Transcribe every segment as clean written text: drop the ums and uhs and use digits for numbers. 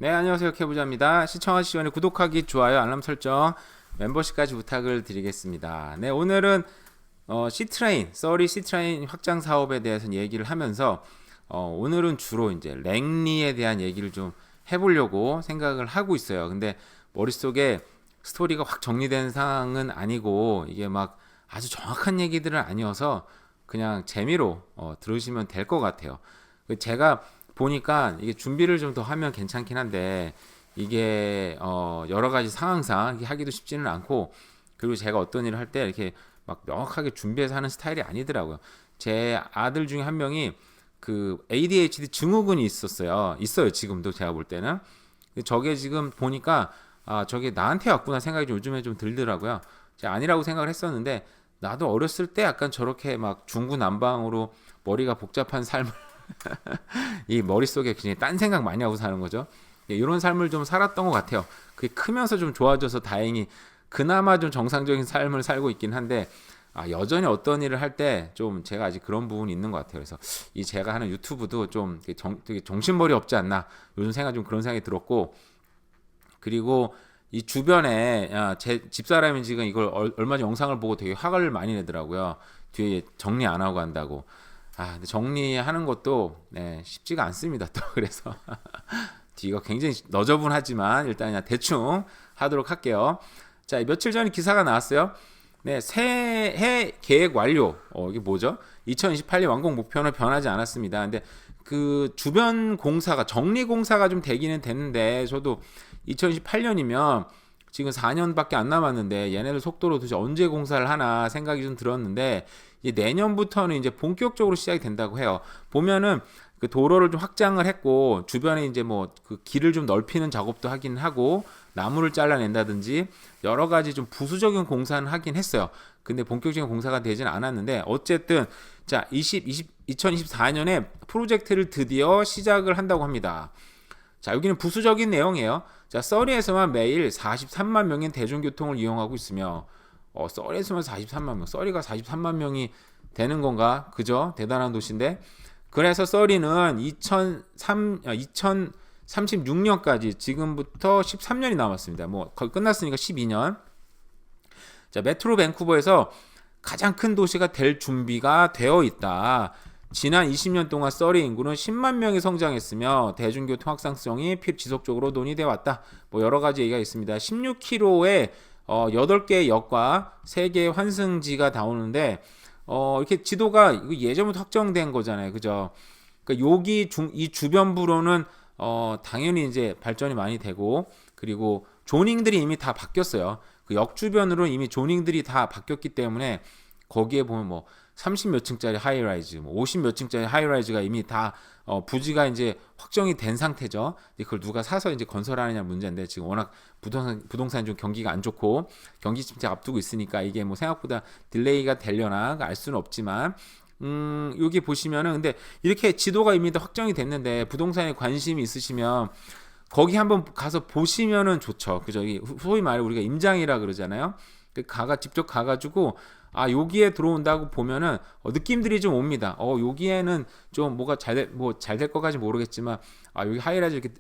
네, 안녕하세요. 캐부자입니다. 시청하시기 전에 구독하기, 좋아요, 알람 설정, 멤버십까지 부탁을 드리겠습니다. 네, 오늘은 C트레인, 써리 C트레인 확장 사업에 대해서 얘기를 하면서 오늘은 주로 이제 랭리에 대한 얘기를 좀 해보려고 생각을 하고 있어요. 근데 머릿속에 스토리가 확 정리된 상황은 아니고 이게 막 아주 정확한 얘기들은 아니어서 그냥 재미로 들으시면 될 것 같아요. 제가 보니까 이게 준비를 좀 더 하면 괜찮긴 한데 이게 여러 가지 상황상 이게 하기도 쉽지는 않고, 그리고 제가 어떤 일을 할 때 이렇게 막 명확하게 준비해서 하는 스타일이 아니더라고요. 제 아들 중에 한 명이 그 ADHD 증후군이 있어요. 지금도 제가 볼 때는. 저게 지금 보니까 저게 나한테 왔구나 생각이 좀 요즘에 좀 들더라고요. 제가 아니라고 생각을 했었는데 나도 어렸을 때 약간 저렇게 막 중구난방으로 머리가 복잡한 삶을 이 머릿속에 그냥 딴 생각 많이 하고 사는 거죠. 이런 삶을 좀 살았던 것 같아요. 그게 크면서 좀 좋아져서 다행히 그나마 좀 정상적인 삶을 살고 있긴 한데, 여전히 어떤 일을 할 때 좀 제가 아직 그런 부분이 있는 것 같아요. 그래서 이 제가 하는 유튜브도 좀 되게 정신머리 없지 않나 요즘 생각 좀 그런 생각이 들었고, 그리고 이 주변에 제 집사람이 지금 이걸 얼마 전 영상을 보고 되게 화를 많이 내더라고요. 뒤에 정리 안 하고 한다고. 근데 정리하는 것도 쉽지가 않습니다. 또 그래서 뒤가 굉장히 너저분하지만 일단 그냥 대충 하도록 할게요. 자, 며칠 전에 기사가 나왔어요. 네, 새해 계획 완료. 이게 뭐죠? 2028년 완공 목표는 변하지 않았습니다. 근데 그 주변 공사가 정리 공사가 좀 되기는 됐는데, 저도 2028년이면 지금 4년밖에 안 남았는데 얘네들 속도로 도대체 언제 공사를 하나 생각이 좀 들었는데, 이제 내년부터는 이제 본격적으로 시작이 된다고 해요. 보면은 그 도로를 좀 확장을 했고 주변에 이제 뭐 그 길을 좀 넓히는 작업도 하긴 하고 나무를 잘라낸다든지 여러 가지 좀 부수적인 공사는 하긴 했어요. 근데 본격적인 공사가 되지는 않았는데, 어쨌든 자 2024년에 프로젝트를 드디어 시작을 한다고 합니다. 자, 여기는 부수적인 내용이에요. 자, 써리에서만 매일 43만 명의 대중교통을 이용하고 있으며, 써리에서만 43만 명, 써리가 43만 명이 되는 건가? 그죠? 대단한 도시인데. 그래서 써리는 2036년까지 지금부터 13년이 남았습니다. 뭐 거의 끝났으니까 12년. 자, 메트로 밴쿠버에서 가장 큰 도시가 될 준비가 되어 있다. 지난 20년 동안 써리 인구는 10만 명이 성장했으며 대중교통 확산성이 지속적으로 논의되어 왔다. 뭐 여러 가지 얘기가 있습니다. 16km에 8개의 역과 3개의 환승지가 나오는데, 이렇게 지도가 이거 예전부터 확정된 거잖아요. 그죠? 그러니까 이 주변부로는 당연히 이제 발전이 많이 되고, 그리고 조닝들이 이미 다 바뀌었어요. 그 역 주변으로는 이미 조닝들이 다 바뀌었기 때문에 거기에 보면 뭐 30 몇 층짜리 하이라이즈, 뭐 50 몇 층짜리 하이라이즈가 이미 다 부지가 이제 확정이 된 상태죠. 그걸 누가 사서 이제 건설하느냐 문제인데, 지금 워낙 부동산 좀 경기가 안 좋고 경기 침체 앞두고 있으니까 이게 뭐 생각보다 딜레이가 되려나 알 수는 없지만, 여기 보시면은 근데 이렇게 지도가 이미 다 확정이 됐는데 부동산에 관심이 있으시면 거기 한번 가서 보시면은 좋죠. 그죠? 소위 말해 우리가 임장이라 그러잖아요. 직접 가가지고 여기에 들어온다고 보면은 느낌들이 좀 옵니다. 여기에는 좀 뭐가 잘 될 것까지 모르겠지만 여기 하이라이트 이렇게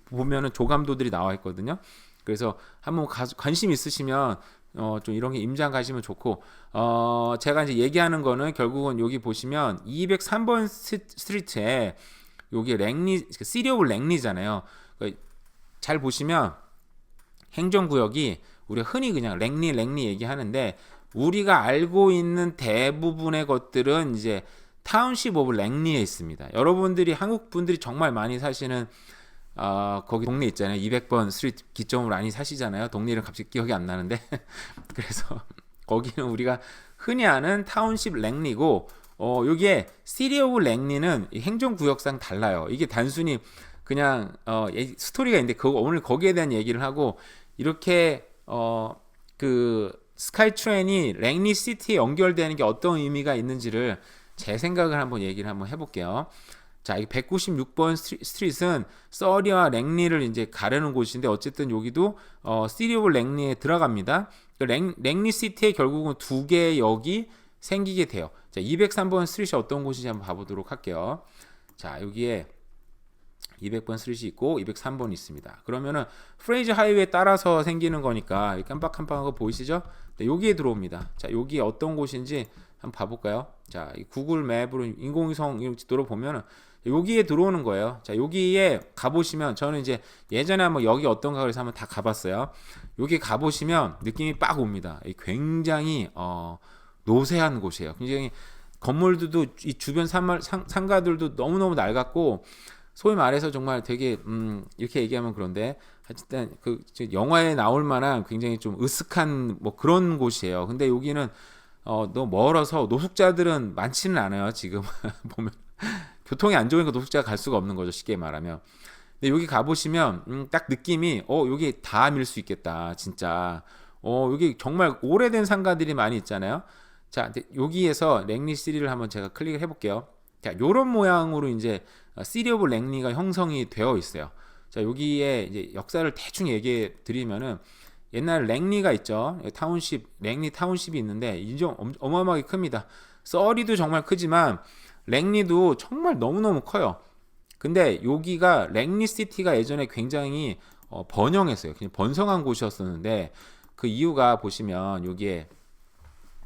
보면은 조감도들이 나와 있거든요. 그래서 한번 관심 있으시면 좀 이런 게 임장 가시면 좋고, 제가 이제 얘기하는 거는 결국은 여기 보시면 203번 스트리트에 여기 시리 오브 랭리잖아요. 잘 보시면 행정구역이 우리가 흔히 그냥 랭리 얘기하는데, 우리가 알고 있는 대부분의 것들은 이제 타운십 오브 랭리에 있습니다. 여러분들이 한국 분들이 정말 많이 사시는 거기 동네 있잖아요. 200번 스트리트 기점으로 많이 사시잖아요. 동네 이름 갑자기 기억이 안 나는데 그래서 거기는 우리가 흔히 아는 타운십 랭리고, 여기에 시리 오브 랭리는 행정구역상 달라요. 이게 단순히 그냥 스토리가 있는데 오늘 거기에 대한 얘기를 하고, 이렇게 그 스카이트레인이 랭리 시티에 연결되는 게 어떤 의미가 있는지를 제 생각을 한번 얘기를 한번 해볼게요. 자, 이 196번 스트릿은 써리와 랭리를 이제 가르는 곳인데, 어쨌든 여기도 시리 오브 랭리에 들어갑니다. 랭리 시티에 결국은 2개의 역이 생기게 돼요. 자, 203번 스트릿이 어떤 곳인지 한번 봐보도록 할게요. 자, 여기에 200번 스트리트 있고 203번 있습니다. 그러면은 프레이저 하이웨이에 따라서 생기는 거니까 깜빡깜빡한 거 보이시죠? 네, 여기에 들어옵니다. 자, 여기 어떤 곳인지 한번 봐볼까요? 자, 이 구글 맵으로 인공위성 지도로 보면은 여기에 들어오는 거예요. 자, 여기에 가보시면 저는 이제 예전에 한번 여기 어떤가 그래서 한번 다 가봤어요. 여기 가보시면 느낌이 빡 옵니다. 굉장히 노쇠한 곳이에요. 굉장히 건물들도 이 주변 상가들도 너무너무 낡았고 소위 말해서 정말 되게 이렇게 얘기하면 그런데 하여튼 그 영화에 나올 만한 굉장히 좀 으슥한 뭐 그런 곳이에요. 근데 여기는 너무 멀어서 노숙자들은 많지는 않아요. 지금 보면 교통이 안 좋으니까 노숙자가 갈 수가 없는 거죠. 쉽게 말하면. 근데 여기 가보시면 딱 느낌이 여기 다 밀 수 있겠다. 진짜 여기 정말 오래된 상가들이 많이 있잖아요. 자, 여기에서 랭리 시리를 한번 제가 클릭을 해볼게요. 자, 요런 모양으로 이제 시리 오브 랭리가 형성이 되어 있어요. 자, 여기에 이제 역사를 대충 얘기해 드리면은 옛날 랭리가 있죠. 타운십, 랭리 타운십이 있는데 인정 어마어마하게 큽니다. 서리도 정말 크지만 랭리도 정말 너무너무 커요. 근데 여기가 랭리 시티가 예전에 굉장히 번영했어요. 그냥 번성한 곳이었었는데 그 이유가 보시면 여기에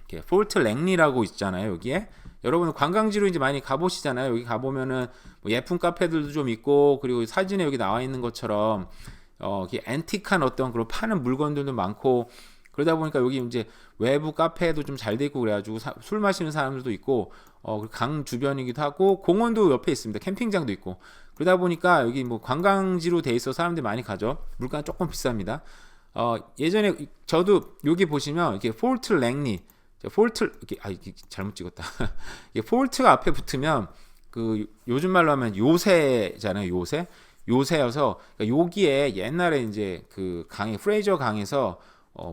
이렇게 폴트 랭리라고 있잖아요. 여기에 여러분은 관광지로 이제 많이 가보시잖아요. 여기 가보면은 뭐 예쁜 카페들도 좀 있고 그리고 사진에 여기 나와 있는 것처럼 이게 앤틱한 어떤 그런 파는 물건들도 많고 그러다 보니까 여기 이제 외부 카페도 좀 잘 돼 있고 그래가지고 술 마시는 사람들도 있고 강 주변이기도 하고 공원도 옆에 있습니다. 캠핑장도 있고 그러다 보니까 여기 뭐 관광지로 돼 있어 사람들이 많이 가죠. 물가는 조금 비쌉니다. 예전에 저도 여기 보시면 이렇게 폴트 랭리 폴트 이게 잘못 찍었다. 이게 폴트가 앞에 붙으면 그 요즘 말로 하면 요새잖아요. 요새여서 그러니까 여기에 옛날에 이제 그 강에 프레이저 강에서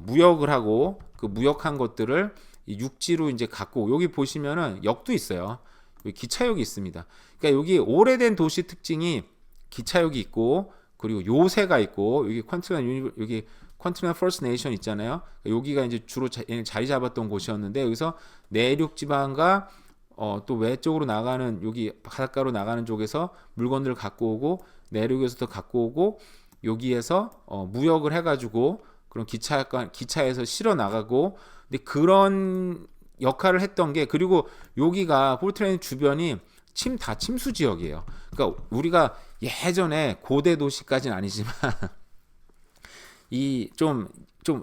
무역을 하고 그 무역한 것들을 육지로 이제 갖고 여기 보시면은 역도 있어요. 여기 기차역이 있습니다. 그러니까 여기 오래된 도시 특징이 기차역이 있고 그리고 요새가 있고 여기 퀀트맨 퍼스트 네이션 있잖아요. 여기가 이제 주로 자리 잡았던 곳이었는데 여기서 내륙 지방과 또 외쪽으로 나가는 여기 바닷가로 나가는 쪽에서 물건들을 갖고 오고 내륙에서도 갖고 오고 여기에서 무역을 해가지고 그런 기차에서 실어 나가고 근데 그런 역할을 했던 게 그리고 여기가 폴트랜드 주변이 다 침수 지역이에요. 그러니까 우리가 예전에 고대 도시까지는 아니지만 이 좀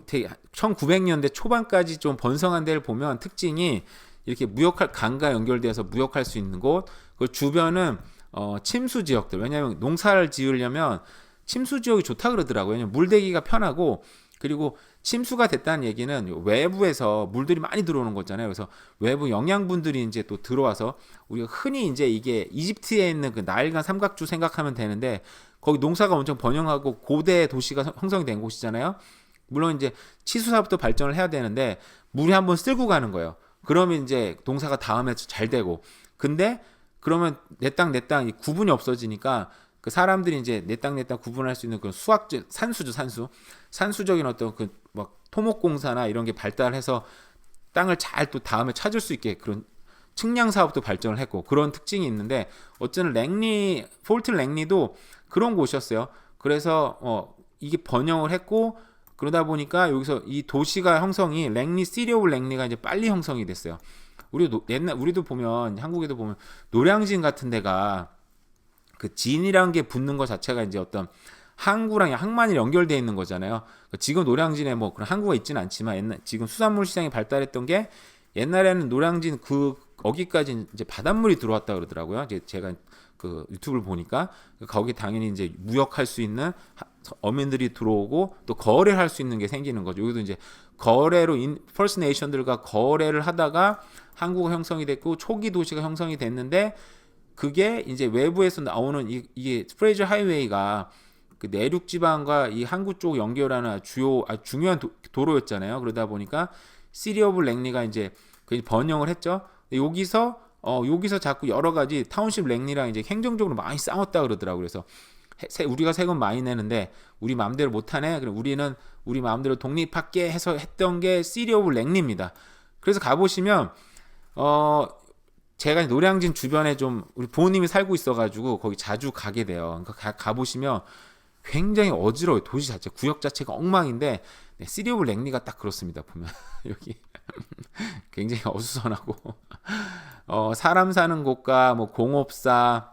되게 1900년대 초반까지 좀 번성한 데를 보면 특징이 이렇게 무역할 강과 연결돼서 무역할 수 있는 곳, 그 주변은 침수 지역들. 왜냐하면 농사를 지으려면 침수 지역이 좋다 그러더라고요. 왜냐면 물대기가 편하고 그리고 침수가 됐다는 얘기는 외부에서 물들이 많이 들어오는 거잖아요. 그래서 외부 영양분들이 이제 또 들어와서 우리가 흔히 이제 이게 이집트에 있는 그 나일강 삼각주 생각하면 되는데 거기 농사가 엄청 번영하고 고대 도시가 형성이 된 곳이잖아요. 물론 이제 치수 사업도 발전을 해야 되는데 물이 한번 쓸고 가는 거예요. 그러면 이제 농사가 다음에 잘 되고 근데 그러면 내 땅 구분이 없어지니까 그 사람들이 이제 내 땅 구분할 수 있는 그 수학적 산수적인 어떤 그 막 토목공사나 이런 게 발달해서 땅을 잘 또 다음에 찾을 수 있게 그런 측량 사업도 발전을 했고 그런 특징이 있는데 어쨌든 폴트 랭리도 그런 곳이었어요. 그래서 이게 번영을 했고 그러다 보니까 여기서 이 도시가 형성이 시리 오브 랭리가 이제 빨리 형성이 됐어요. 우리도 보면 한국에도 보면 노량진 같은 데가 그 진이라는 게 붙는 것 자체가 이제 어떤 항구랑 항만이 연결되어 있는 거잖아요. 지금 노량진에 뭐 그런 항구가 있지는 않지만 지금 수산물 시장이 발달했던 게 옛날에는 노량진 거기까지 이제 바닷물이 들어왔다 그러더라고요. 제가 그 유튜브를 보니까 거기 당연히 이제 무역할 수 있는 어민들이 들어오고 또 거래를 할 수 있는 게 생기는 거죠. 여기도 이제 거래로 퍼스트 네이션들과 거래를 하다가 항구가 형성이 됐고 초기 도시가 형성이 됐는데 그게 이제 외부에서 나오는 이게 프레이저 하이웨이가 그 내륙 지방과 이 항구 쪽 연결하는 중요한 도로였잖아요. 그러다 보니까 시리 오브 랭리가 이제 번영을 했죠. 여기서 자꾸 여러 가지 타운십 랭리랑 이제 행정적으로 많이 싸웠다 그러더라고요. 그래서 우리가 세금 많이 내는데 우리 마음대로 못하네. 그럼 우리는 우리 마음대로 독립할게 해서 했던 게 시리 오브 랭리입니다. 그래서 가보시면 제가 노량진 주변에 좀 우리 부모님이 살고 있어가지고 거기 자주 가게 돼요. 그러니까 가보시면 굉장히 어지러워요. 도시 자체, 구역 자체가 엉망인데 네, 시리오블 랭리가 딱 그렇습니다. 보면 여기 굉장히 어수선하고 사람 사는 곳과 뭐 공업사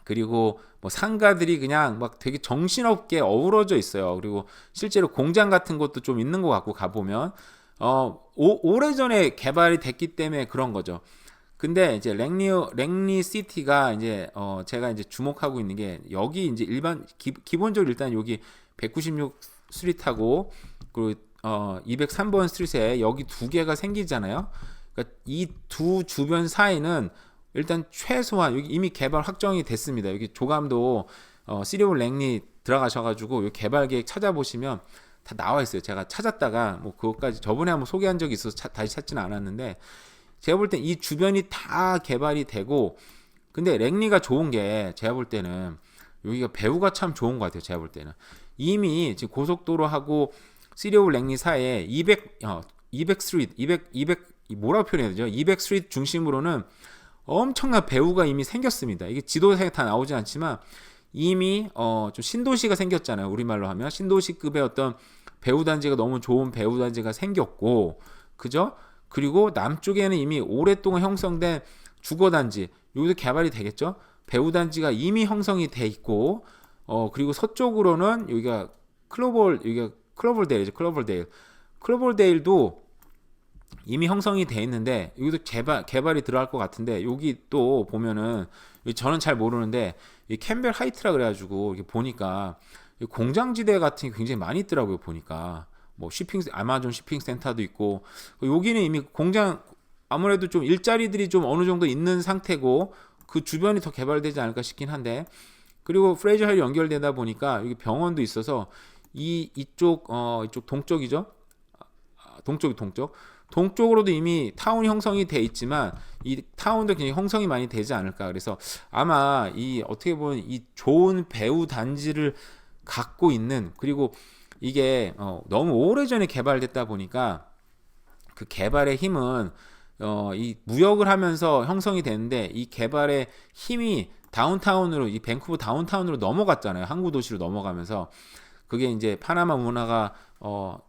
그리고 뭐 상가들이 그냥 막 되게 정신없게 어우러져 있어요. 그리고 실제로 공장 같은 것도 좀 있는 것 같고 가보면 오래전에 개발이 됐기 때문에 그런 거죠. 근데 이제 랭리 시티가 이제 제가 이제 주목하고 있는 게 여기 이제 기본적으로 일단 여기 196 스트리트하고 그리고 203번 스트리트에 여기 두 개가 생기잖아요. 그러니까 이 두 주변 사이는 일단 최소한 여기 이미 개발 확정이 됐습니다. 여기 조감도 시리오 랭리 들어가셔가지고 개발 계획 찾아보시면 다 나와 있어요. 제가 찾았다가 뭐 그것까지 저번에 한번 소개한 적이 있어서 다시 찾지는 않았는데 제가 볼 땐 이 주변이 다 개발이 되고 근데 랭리가 좋은 게 제가 볼 때는 여기가 배후가 참 좋은 것 같아요. 제가 볼 때는 이미 지금 고속도로하고 시리오 랭리 사이에 200 스트리트 200 뭐라고 표현해야 되죠? 200 스트리트 중심으로는 엄청난 배후가 이미 생겼습니다. 이게 지도상에 다 나오지 않지만 이미 좀 신도시가 생겼잖아요. 우리말로 하면 신도시급의 어떤 배후 단지가 너무 좋은 배후 단지가 생겼고, 그죠? 그리고 남쪽에는 이미 오랫동안 형성된 주거 단지 여기도 개발이 되겠죠. 배후 단지가 이미 형성이 돼 있고, 그리고 서쪽으로는 여기가 클로벌데일이죠. 클로벌데일도 이미 형성이 돼 있는데 여기도 개발이 들어갈 것 같은데 여기 또 보면은 저는 잘 모르는데 이 캠벨 하이트라 그래가지고 이렇게 보니까 공장지대 같은 게 굉장히 많이 있더라고요. 보니까 뭐 아마존 쇼핑 센터도 있고 여기는 이미 공장 아무래도 좀 일자리들이 좀 어느 정도 있는 상태고 그 주변이 더 개발되지 않을까 싶긴 한데 그리고 프레이저 하이 연결되다 보니까 여기 병원도 있어서 이쪽 동쪽이죠. 동쪽으로도 이미 타운이 형성이 돼 있지만 이 타운도 굉장히 형성이 많이 되지 않을까. 그래서 아마 이 어떻게 보면 이 좋은 배후 단지를 갖고 있는 그리고 이게 너무 오래전에 개발됐다 보니까 그 개발의 힘은 이 무역을 하면서 형성이 되는데 이 개발의 힘이 다운타운으로 이 밴쿠버 다운타운으로 넘어갔잖아요. 항구 도시로 넘어가면서 그게 이제 파나마 운하가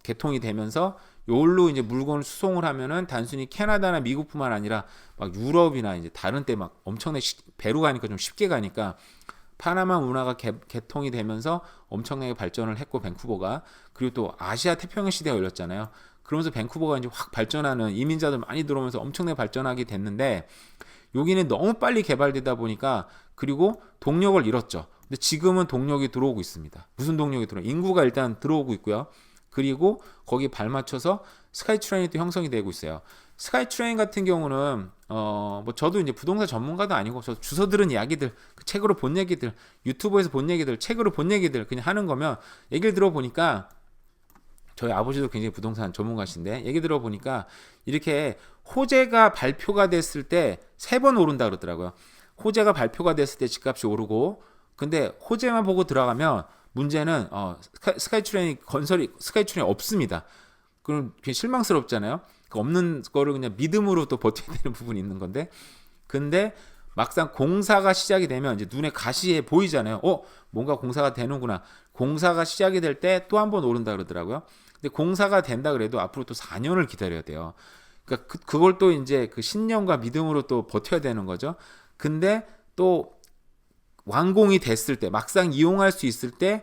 개통이 되면서 요걸로 이제 물건을 수송을 하면은 단순히 캐나다나 미국뿐만 아니라 막 유럽이나 이제 다른 때 막 엄청나게 배로 가니까 좀 쉽게 가니까 파나마 운하가 개통이 되면서 엄청나게 발전을 했고 밴쿠버가 그리고 또 아시아 태평양 시대가 열렸잖아요. 그러면서 밴쿠버가 이제 확 발전하는 이민자들 많이 들어오면서 엄청나게 발전하게 됐는데 여기는 너무 빨리 개발되다 보니까 그리고 동력을 잃었죠. 근데 지금은 동력이 들어오고 있습니다. 무슨 동력이 들어오고 인구가 일단 들어오고 있고요. 그리고 거기 발맞춰서 스카이트레인이 또 형성이 되고 있어요. 스카이트레인 같은 경우는 뭐 저도 이제 부동산 전문가도 아니고 저 주워 들은 이야기들, 책으로 본 얘기들, 유튜브에서 본 얘기들, 책으로 본 얘기들 그냥 하는 거면 얘기를 들어보니까 저희 아버지도 굉장히 부동산 전문가신데 얘기 들어보니까 이렇게 호재가 발표가 됐을 때 3번 오른다 그러더라고요. 호재가 발표가 됐을 때 집값이 오르고 근데 호재만 보고 들어가면 문제는 스카이트레인이 없습니다. 그럼 실망스럽잖아요. 그 없는 거를 그냥 믿음으로 또 버텨야 되는 부분이 있는 건데 근데 막상 공사가 시작이 되면 이제 눈에 가시에 보이잖아요. 뭔가 공사가 되는구나. 공사가 시작이 될 때 또 한 번 오른다 그러더라고요. 근데 공사가 된다 그래도 앞으로 또 4년을 기다려야 돼요. 그러니까 그걸 또 이제 그 신념과 믿음으로 또 버텨야 되는 거죠. 근데 또 완공이 됐을 때 막상 이용할 수 있을 때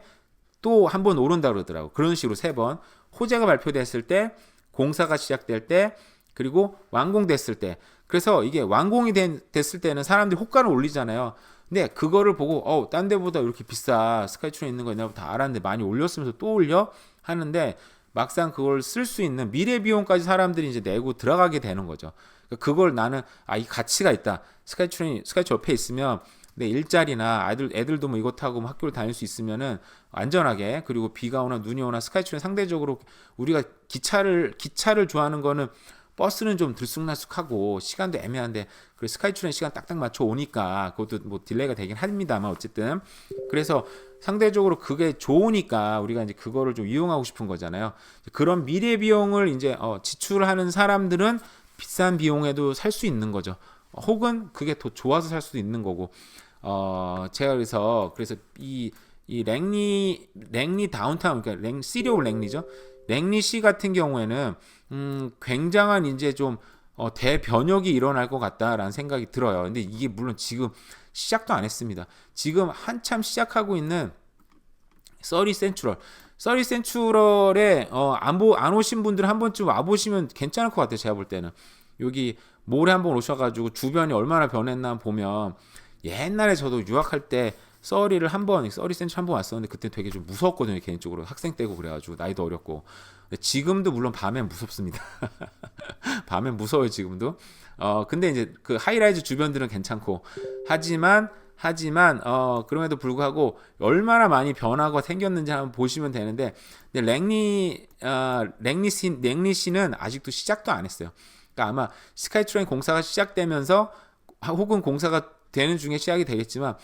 또 한 번 오른다 그러더라고. 그런 식으로 3번 호재가 발표됐을 때 공사가 시작될 때 그리고 완공됐을 때 그래서 이게 완공이 됐을 때는 사람들이 호가를 올리잖아요. 근데 그거를 보고 딴 데보다 이렇게 비싸 스카이트레인 있는 거 내가 다 알았는데 많이 올렸으면서 또 올려 하는데 막상 그걸 쓸 수 있는 미래 비용까지 사람들이 이제 내고 들어가게 되는 거죠. 그걸 나는 이 가치가 있다. 스카이트레인 옆에 있으면 내 일자리나 애들도 뭐 이거 타고 뭐 학교를 다닐 수 있으면은 안전하게 그리고 비가 오나 눈이 오나 스카이트레인 상대적으로 우리가 기차를 좋아하는 거는 버스는 좀 들쑥날쑥하고 시간도 애매한데 그래 스카이트레인 시간 딱딱 맞춰 오니까 그것도 뭐 딜레이가 되긴 합니다만 어쨌든 그래서 상대적으로 그게 좋으니까 우리가 이제 그거를 좀 이용하고 싶은 거잖아요. 그런 미래 비용을 이제 지출하는 사람들은 비싼 비용에도 살 수 있는 거죠. 혹은 그게 더 좋아서 살 수도 있는 거고. 제가 그래서 이 랭리 다운타운, 그러니까 시리오 랭리죠. 랭리 씨 같은 경우에는 굉장한 이제 좀 대변혁이 일어날 것 같다라는 생각이 들어요. 근데 이게 물론 지금 시작도 안 했습니다. 지금 한참 시작하고 있는 서리 센츄럴에 안 오신 분들 한 번쯤 와보시면 괜찮을 것 같아요. 제가 볼 때는 여기 몰에 한번 오셔가지고 주변이 얼마나 변했나 보면, 옛날에 저도 유학할 때 서리 센츄 한번 왔었는데 그때 되게 좀 무서웠거든요. 개인적으로 학생 때고 그래가지고 나이도 어렸고. 근데 지금도 물론 밤엔 무섭습니다. 밤엔 무서워요 지금도. 근데 이제 그 하이라이즈 주변들은 괜찮고, 하지만 그럼에도 불구하고 얼마나 많이 변화가 생겼는지 한번 보시면 되는데, 근데 랭리 씨는 아직도 시작도 안 했어요. 그러니까 아마 스카이트레인 공사가 시작되면서, 혹은 공사가 되는 중에 시작이 되겠지만,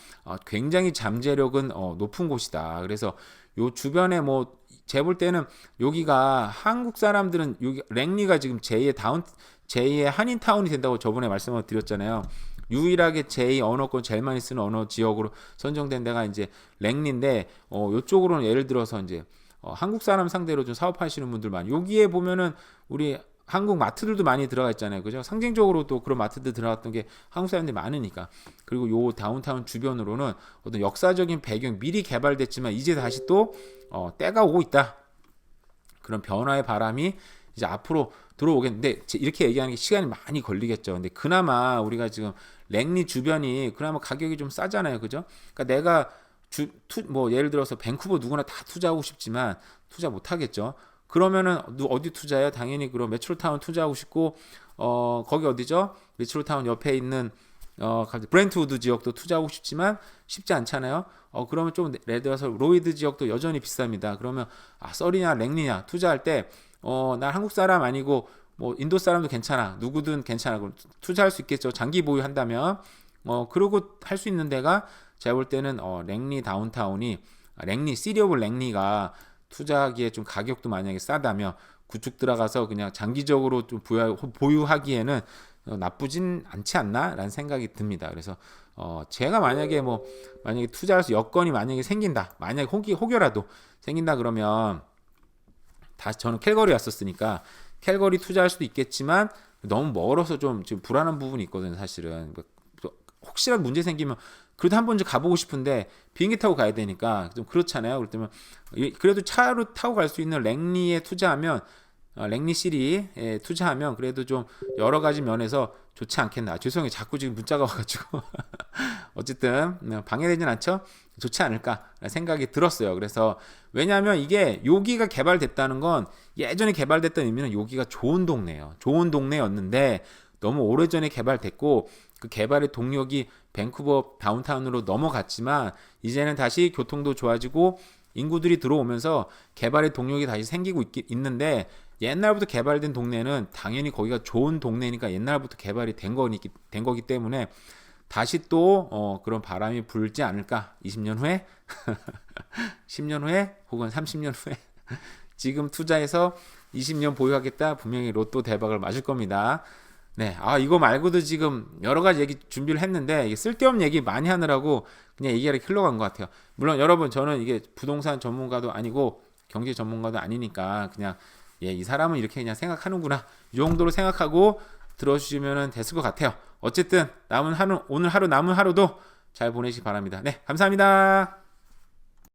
굉장히 잠재력은 높은 곳이다. 그래서 요 주변에 뭐 제가 볼 때는 여기가 한국 사람들은 여기 랭리가 지금 제2의 한인타운이 된다고 저번에 말씀을 드렸잖아요. 유일하게 제2 언어권 제일 많이 쓰는 언어 지역으로 선정된 데가 이제 랭리인데, 요쪽으로는 예를 들어서 이제 한국 사람 상대로 좀 사업하시는 분들 많이, 여기에 보면은 우리 한국 마트들도 많이 들어가 있잖아요. 그죠? 상징적으로 또 그런 마트들 들어갔던 게 한국 사람들이 많으니까. 그리고 요 다운타운 주변으로는 어떤 역사적인 배경 미리 개발됐지만 이제 다시 또 때가 오고 있다. 그런 변화의 바람이 이제 앞으로 들어오겠는데, 이렇게 얘기하는 게 시간이 많이 걸리겠죠. 근데 그나마 우리가 지금 랭리 주변이 그나마 가격이 좀 싸잖아요. 그죠? 그러니까 내가 뭐 예를 들어서 밴쿠버 누구나 다 투자하고 싶지만 투자 못 하겠죠. 그러면은 어디 투자해요? 당연히 그럼 메트로타운 투자하고 싶고, 거기 어디죠? 메트로타운 옆에 있는 브렌트우드 지역도 투자하고 싶지만 쉽지 않잖아요. 그러면 좀 예를 들어서 로이드 지역도 여전히 비쌉니다. 그러면 서리냐 랭리냐 투자할 때 난 한국 사람 아니고 뭐 인도 사람도 괜찮아, 누구든 괜찮아, 그럼 투자할 수 있겠죠. 장기 보유한다면. 그러고 할 수 있는 데가 제가 볼 때는 랭리 다운타운이, 시리 오브 랭리가 투자하기에 좀 가격도 만약에 싸다면 구축 들어가서 그냥 장기적으로 좀 보유하기에는 나쁘진 않지 않나라는 생각이 듭니다. 그래서 제가 만약에 투자할 수 여건이 만약에 생긴다, 만약에 혹여라도 생긴다 그러면, 다시 저는 캘거리 왔었으니까 캘거리 투자할 수도 있겠지만 너무 멀어서 좀 지금 불안한 부분이 있거든요. 사실은 혹시라도 문제 생기면 그래도 한 번 가보고 싶은데 비행기 타고 가야 되니까 좀 그렇잖아요. 그렇다면 그래도 차로 타고 갈 수 있는 랭리에 투자하면, 랭리 시리에 투자하면 그래도 좀 여러 가지 면에서 좋지 않겠나. 죄송해요. 자꾸 지금 문자가 와가지고 어쨌든 방해되진 않죠. 좋지 않을까 생각이 들었어요. 그래서 왜냐하면 이게 여기가 개발됐다는 건, 예전에 개발됐던 의미는 여기가 좋은 동네예요. 좋은 동네였는데 너무 오래전에 개발됐고 그 개발의 동력이 밴쿠버 다운타운으로 넘어갔지만 이제는 다시 교통도 좋아지고 인구들이 들어오면서 개발의 동력이 다시 생기고 있는데, 옛날부터 개발된 동네는 당연히 거기가 좋은 동네니까 옛날부터 개발이 된 거기 때문에 다시 또 그런 바람이 불지 않을까. 20년 후에 10년 후에 혹은 30년 후에 지금 투자해서 20년 보유하겠다, 분명히 로또 대박을 맞을 겁니다. 네, 이거 말고도 지금 여러 가지 얘기 준비를 했는데 이게 쓸데없는 얘기 많이 하느라고 그냥 얘기가 흘러간 것 같아요. 물론 여러분, 저는 이게 부동산 전문가도 아니고 경제 전문가도 아니니까 그냥 이 사람은 이렇게 그냥 생각하는구나, 이 정도로 생각하고 들어주시면 됐을 것 같아요. 어쨌든 오늘 하루 남은 하루도 잘 보내시기 바랍니다. 네, 감사합니다.